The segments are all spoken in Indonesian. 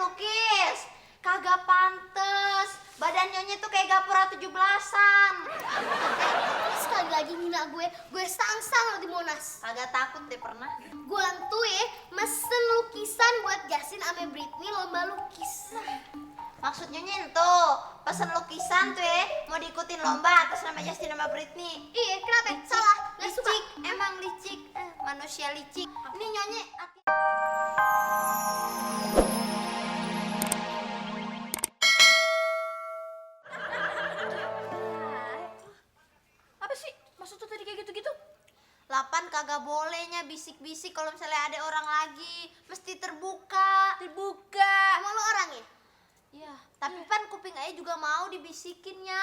dilukis. Kagak pantes. Badan nyonya tuh kayak gapura 17-an. Sekali lagi ngina gue sangsang lo di Monas. Kagak takut deh pernah. Gue tuh mesen lukisan buat Justin ame Britney lomba lukis. Maksud nyonya itu pesen lukisan tuh mau diikutin lomba atas nama Justin sama Britney. Iya, kenapa? Salah, gak suka. Licik, emang licik. Manusia licik. Ini nyonya Apa sih? Maksud tuh tadi kayak gitu-gitu? 8 kagak bolehnya bisik-bisik kalau misalnya ada orang lagi. Mesti terbuka. Terbuka. Emang lo orang ya? Iya, tapi kan kuping Ayah juga mau dibisikinnya.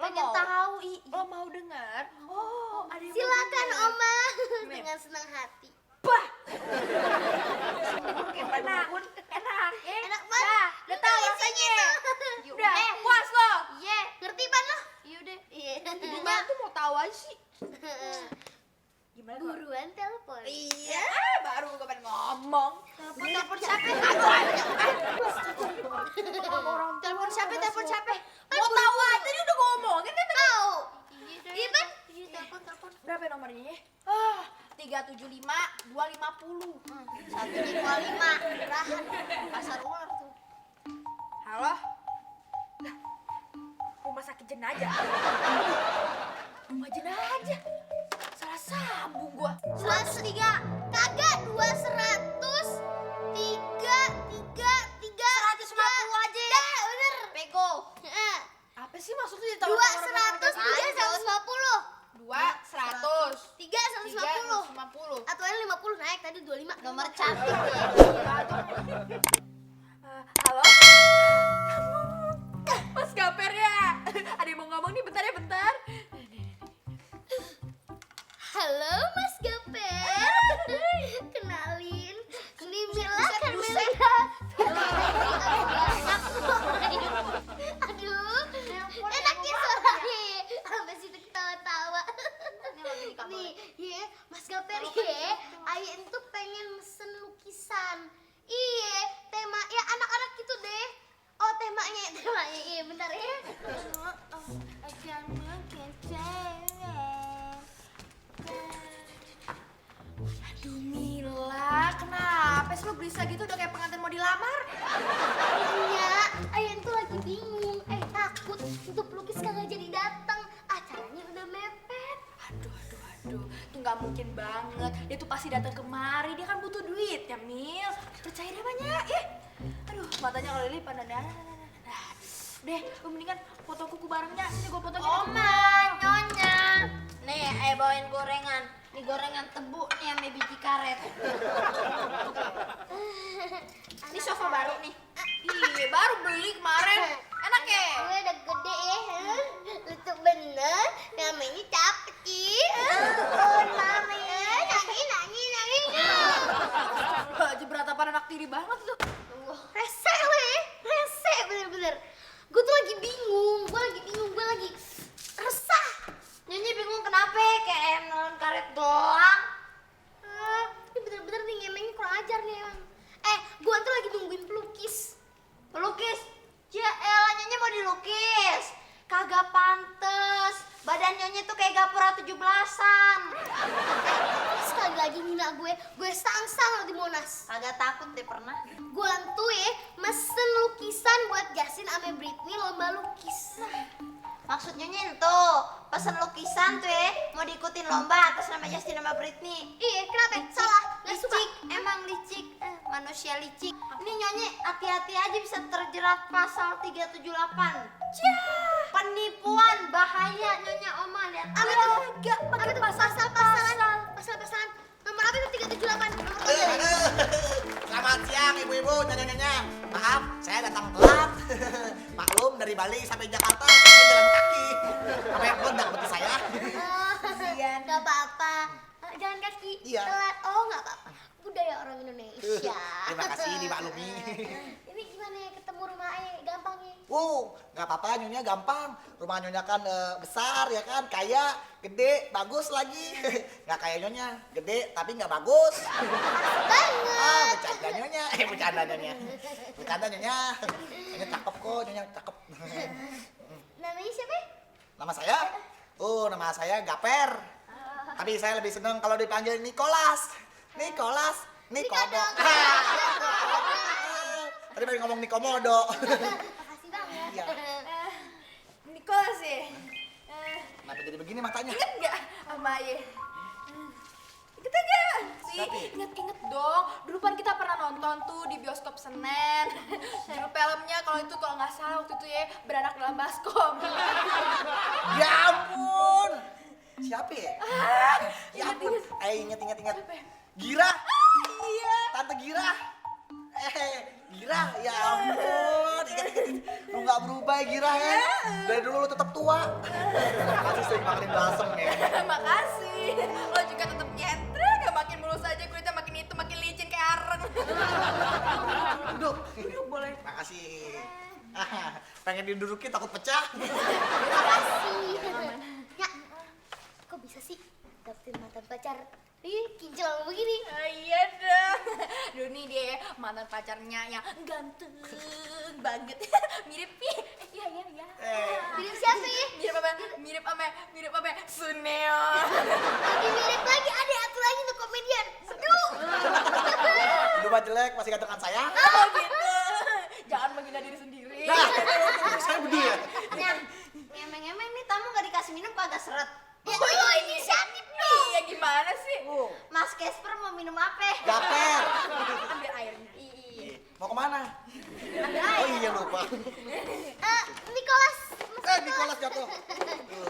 Lo Pengen mau? tahu. Lo mau dengar? Oh, ada yang mau Silakan dengar. Oma. Mem. Dengan senang hati. Bah. Kayak penakut. Enak, ya? Enak banget. Udah tahu rasanya. Yuk, Udah, puas lo. Iya, Ngerti pan lo? iya deh. Iya. Gimana tuh mau tahu aja sih? Gimana tuh? Buruan telepon. Iya, baru gue pengen ngomong. Telepon siapa? Telepon siapa? Telepon siapa? Mau tahu aja tadi udah ngomongin kan? Tahu. Iya deh. Iya pan? Iya, telepon. Berapa nomornya ya? 375 250. 125. Berahan. Pasar ular tuh. Halo? Lah, rumah sakit jenazah. Rumah jenazah. Salah sambung gua. 203. Kagak 200. 150 aja. Ya, bener. Pego. Heeh. Apa sih maksudnya 200, 350. 200 350. 350. Aturannya 50 naik tadi 25. Nomor cantik ya. Halo? Mas Gaper ya? Ada yang mau ngomong nih bentar ya bentar. Halo Mas Gaper. Kenalin. Ini Mila Carmelita. Aduh. Enaknya suaranya. Sampai situ ketawa-tawa. Nih, ya, Mas Gaper ya. Ayo itu pengen mesen lukisan. Iya, tema ya anak-anak gitu deh. Oh, temanya. Iya, bentar ya. Aduh Mila, kenapa sih lo gelisah gitu udah kayak pengantin mau dilamar? Iya, Ayan tuh lagi bingung. Takut untuk pelukis kagak jadi datang. Acaranya udah mepet. Aduh, itu nggak mungkin banget. Dia tuh pasti datang kemari, dia kan butuh duit ya Mil. Percaya deh banyak, ya. Aduh, matanya kalau Lili pandang deh, lu mendingan foto kuku barengnya. Sini gue fotoin. Oma, nyonya. Nih, bawain gorengan. Ini gorengan tebu nih sama biji karet. Ini sofa baru nih. Iya, baru beli kemarin. Enak ya? Gue udah gede ya. Lutuk bener. Namanya capek sih. Oh, namanya. Nangis. Baju beratapan anak tiri banget tuh. Rese weh. Rese bener-bener. Gue tuh lagi bingung. Gue lagi resah. Nyonya bingung kenapa? Kayak melon karet doang. Ini bener-bener nih ngemengnya kurang ajar nih emang. Gue tuh lagi nungguin pelukis. Pelukis? Ya elah, nyonya mau dilukis. Kagak pantes. Badan nyonya tuh kayak gapura 17-an. Sekali lagi ngina gue sangsang lo di Monas. Kagak takut deh pernah. Gue tuh mesen lukisan buat Justin ame Britney lomba lukis. Maksud nyonya itu pesen lukisan tuh mau diikutin lomba atas nama Justin sama Britney. Iya, kenapa? Salah, gak suka. Licik, emang licik. Manusia licik. Ini nyonya hati-hati aja bisa terjerat pasal 378. Penipuan, bahaya nyonya Oma, lihat. Apa tuh? Apa tuh? Pasal-pasalan. Nomor apa itu 378? Nomor apa? Selamat siang ibu-ibu, nyonya-nyonya. Maaf, saya datang telat. Maklum dari Bali sampai Jakarta, saya jalan kaki. Sampai meledak bagi saya. Gak apa-apa. Jalan kaki. Iya. Telat. Oh, gak apa-apa. muda ya orang Indonesia. Terima kasih dimaklumi. Ini gimana ya ketemu rumah Ayah gampang ya? Nggak apa-apa, Nyonya gampang. Rumah Nyonya kan besar ya kan, kaya, gede, bagus lagi. Nggak kayak Nyonya, gede tapi nggak bagus. Banget. Bercanda Nyonya, bercanda Nyonya. Bercanda Nyonya. Nyonya cakep kok, Nyonya cakep. Namanya siapa? Nama saya? Nama saya Gaper. Tapi saya lebih seneng kalau dipanggil Nicholas. Nicholas, Nikodo. Tadi baru ngomong Nikomodo. Makasih banget. Iya. Nicholas ya? Kenapa jadi begini matanya? Ingat nggak sama Ayah? Ingat nggak? Sih, Tapi. inget dong. Dulu kan kita pernah nonton tuh di bioskop Senen. Judul filmnya kalau nggak salah waktu itu ya beranak dalam baskom. Ya ampun. Siapa ya? Ya ampun. Ingat. Siapa ya? Gira. Iya. Tante Gira. Gira, ya ampun. Ingat. Lu nggak berubah ya Gira ya. Dari dulu lu tetap tua. Masih sering makan balsem ya. Makasih. Lo juga tetap nyentrek, gak makin mulus aja kulitnya makin itu makin licin kayak areng. Duduk. Duduk boleh. Makasih. Pengen didudukin takut pecah. Makasih. Ya, kok bisa sih dapetin mantan pacar? Kinclong begini. Iya dong. Duh nih dia mantan pacarnya yang ganteng banget. Mirip nih. Iya. Mirip siapa ya? Mirip apa? Suneo. Lagi mirip lagi, ada atu lagi tuh komedian. Aduh. Udah mah jelek, masih gantengan saya. Oh gitu. Jangan menghina diri sendiri. Nah, saya begini ya. Nah, ngemeng-ngemeng nih tamu gak dikasih minum kagak seret. Ya lo inisiatif dong. Iya gimana sih? Mas Casper mau minum apa? Gaper. Ambil airnya. Iya. Mau kemana? Ambil Oh air. iya lupa. Nicholas. Nicholas jatuh.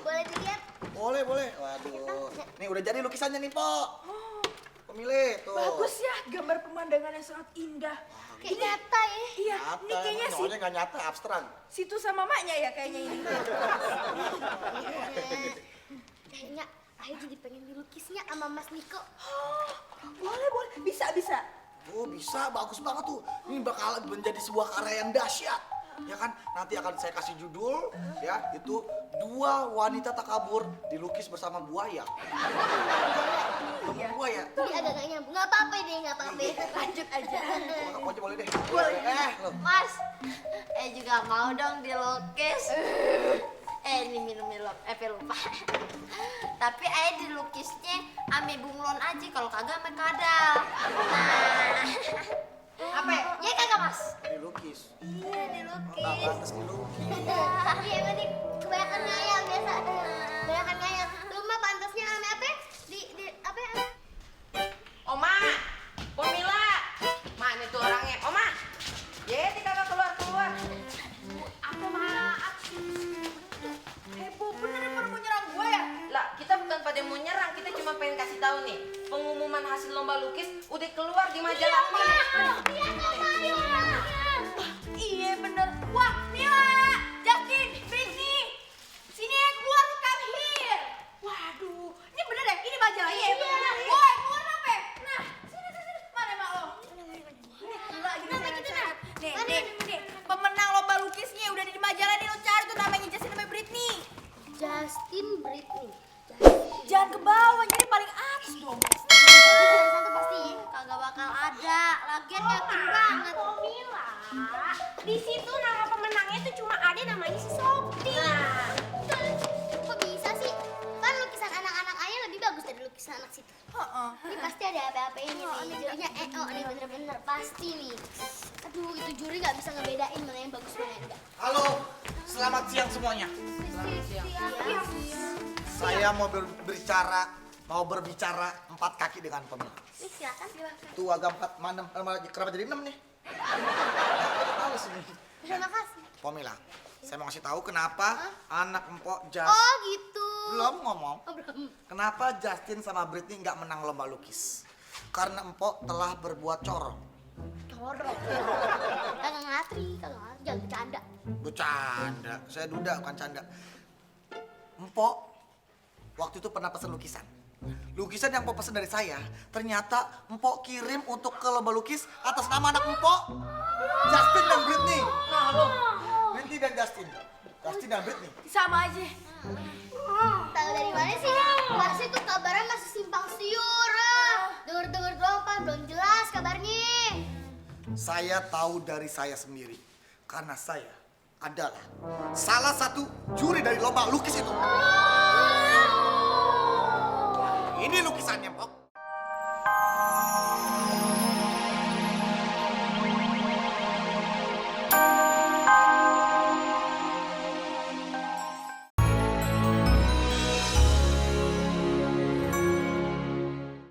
Boleh dilihat? Boleh. Waduh. Nih udah jadi lukisannya nih, Po. Pemilih tuh. Bagus ya, gambar pemandangan yang sangat indah. Kayak nyata ya. Iya, Nyata, ini kayaknya emang nyawanya nggak nyata, abstrak. situ sama maknya ya kayaknya ini. Kayaknya Ayah jadi pengen dilukisnya sama Mas Niko. Boleh, bisa. Oh bisa, bagus banget tuh. Ini bakal menjadi sebuah karya yang dahsyat. Ya kan, nanti akan saya kasih judul, ya, itu 2 wanita takabur dilukis bersama buaya. Iya. Buaya. Tapi agak gak nyambung. Gak apa-apa deh, gak apa-apa. Lanjut aja. Apa aja boleh deh. Boleh. Loh. Mas, juga mau dong dilukis. Ini minum lupa. Tapi dilukisnya ame bunglon aja, kalau kagak ame kadal. Nah. Apa ya? Ya kagak Mas? Dilukis. Iya, Nggak dilukis. pantas dilukis. Iya berarti kebanyakan ngayal biasa. Kebanyakan ngayal. Lu mah pantasnya ame apa? Di apa ya? Oma, Pomila, mana tuh orangnya? Oma, Yeti kagak keluar. Apa maaf? Heboh bener ya pada mau nyerang gue ya? Lah, kita bukan pada mau nyerang, kita cuma pengen kasih tahu nih, pengumuman hasil lomba lukis udah keluar di majalah nih. Iya bener. Wah, Mila, Justin, Britney, sini ya keluar, lu come here. Waduh, ini bener ya? Ini majalahnya ya? Woi, keluar apa ya? Nah, sini. Mana emak lo? Nih, gila gini seret. Nih, pemenang lomba lukisnya udah di majalah nih, lo cari tuh namanya Justin sama Britney. Justin Britney. Jangan ke bawah, jadi paling atas dong. Jangan satu pasti. Kagak bakal ada. Lagian yakin banget. Pomila. Di situ nama pemenangnya tuh cuma ada namanya si Sophie. Nah, kok bisa sih? Kan lukisan anak-anak Ayah lebih bagus dari lukisan anak situ. Heeh. Ini pasti ada apa-apanya nih. Jurinya nih bener-bener pasti nih. Aduh, itu juri nggak bisa ngebedain mana yang bagus mana yang enggak. Halo, selamat siang semuanya. Saya mau berbicara 4 kaki dengan Pomila. Silakan. Tuh agak 4, mana kenapa jadi 6 nih? Tahu sini. Terima kasih. Pomila, saya mau kasih tahu kenapa anak empok Oh gitu. belum ngomong. Oh, belum. Kenapa Justin sama Britney nggak menang lomba lukis? Karena empok telah berbuat corong. Corong. Kagak ngatri, jangan bercanda. Bercanda, saya duda bukan canda. Empok waktu itu pernah pesen lukisan. lukisan yang Empok pesan dari saya ternyata Empok kirim untuk ke lomba lukis atas nama anak Empok, Justin dan Britney. Nah lo, Britney dan Justin. Justin dan Britney. Sama aja. Tahu dari mana sih? Masa itu kabarnya masih simpang siur. Dengar-dengar doang, Pak. Belum jelas kabarnya. Saya tahu dari saya sendiri karena saya adalah salah satu juri dari lomba lukis itu. Ini lukisannya, Pok.